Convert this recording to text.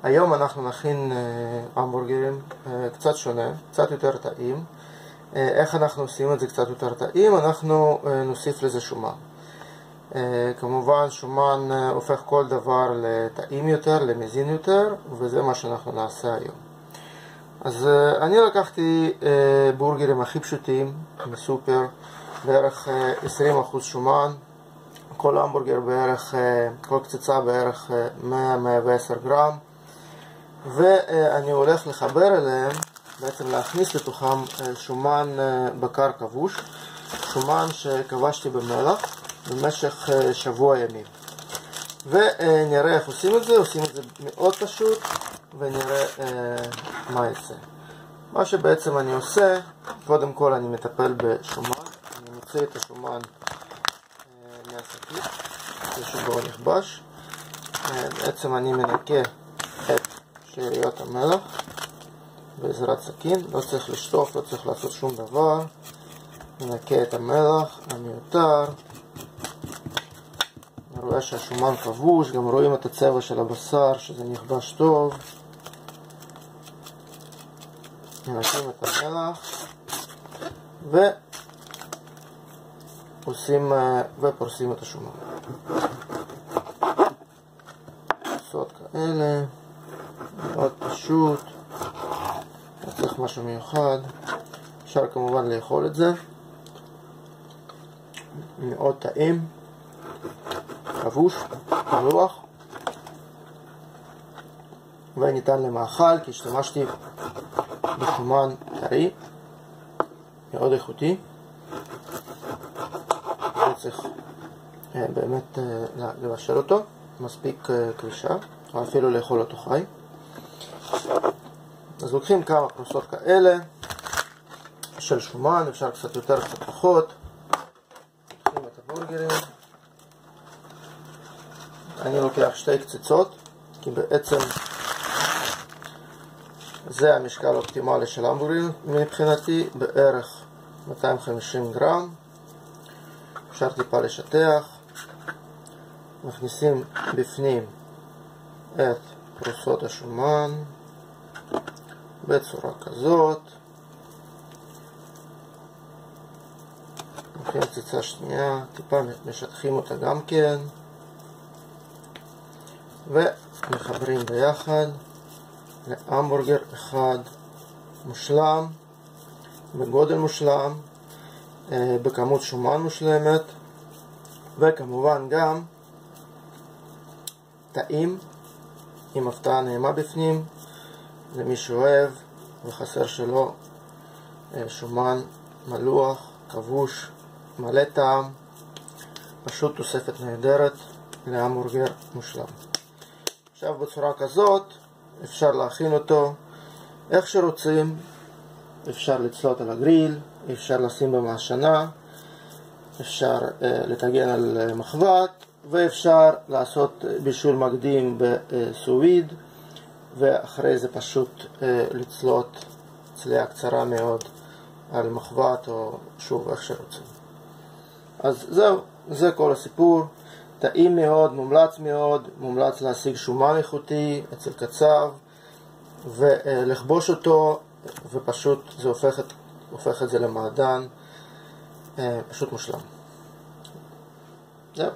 היום אנחנו נכין המבורגרים קצת שונה, קצת יותר טעים. איך אנחנו עושים את זה קצת יותר טעים? אנחנו נוסיף לזה שומן. כמובן שומן הופך כל דבר לטעים יותר, למזין יותר, וזה מה שאנחנו נעשה היום. אז אני לקחתי בורגרים הכי פשוטים מסופר, בערך 20% שומן, כל המבורגר בערך, כל קציצה בערך 100-110 גרם, ואני הולך לחבר אליהם, בעצם להכניס לתוכם שומן בקר כבוש, שומן שכבשתי במלח במשך שבוע ימים. ונראה איך עושים את זה, עושים את זה מאוד פשוט, ונראה מה יצא. מה שבעצם אני עושה, קודם כל אני מטפל בשומן, אני מוציא את השומן מהשקית, שבו נכבש. בעצם אני מנקה את שאריות המלח בעזרת סכין, לא צריך לשטוף, לא צריך לעשות שום דבר. מנקה את המלח המיותר, רואה שהשומן כבוש, גם רואים את הצבע של הבשר שזה נכבש טוב. מנקים את המלח ופורסים את השומן. פרסות כאלה, מאוד פשוט, לא צריך משהו מיוחד. אפשר כמובן לאכול את זה, מאוד טעים, כבוש, מלוח, וניתן למאכל כי השתמשתי בשומן טרי, מאוד איכותי. לא צריך באמת לבשל אותו, מספיק קרישה, או אפילו לאכול אותו חי. אז לוקחים כמה פרוסות כאלה של שומן, אפשר קצת יותר, קצת פחות. לוקחים את הבורגרים. אני לוקח 2 קציצות, כי בעצם זה המשקל האופטימלי של המבורגרים מבחינתי, בערך 250 גרם. אפשר טיפה לשטח. מכניסים בפנים את פרוסות השומן בצורה כזאת. לוקחים קציצה שנייה, טיפה משטחים אותה גם כן, ומחברים ביחד להמבורגר אחד מושלם, בגודל מושלם, בכמות שומן מושלמת, וכמובן גם טעים, עם הפתעה נעימה בפנים למי שאוהב וחסר שלו שומן מלוח, כבוש, מלא טעם. פשוט תוספת נהדרת להמבורגר מושלם. עכשיו בצורה כזאת אפשר להכין אותו איך שרוצים. אפשר לצלות על הגריל, אפשר לשים במעשנה, אפשר לטגן על מחבת, ואפשר לעשות בישול מקדים בסו-ויד, ואחרי זה פשוט לצלות צלייה קצרה מאוד על מחבת, או שוב איך שרוצים. אז זהו, זה כל הסיפור. טעים מאוד, מומלץ מאוד, מומלץ להשיג שומן איכותי אצל קצב ולכבוש אותו, ופשוט זה הופך את זה למעדן פשוט מושלם. זהו.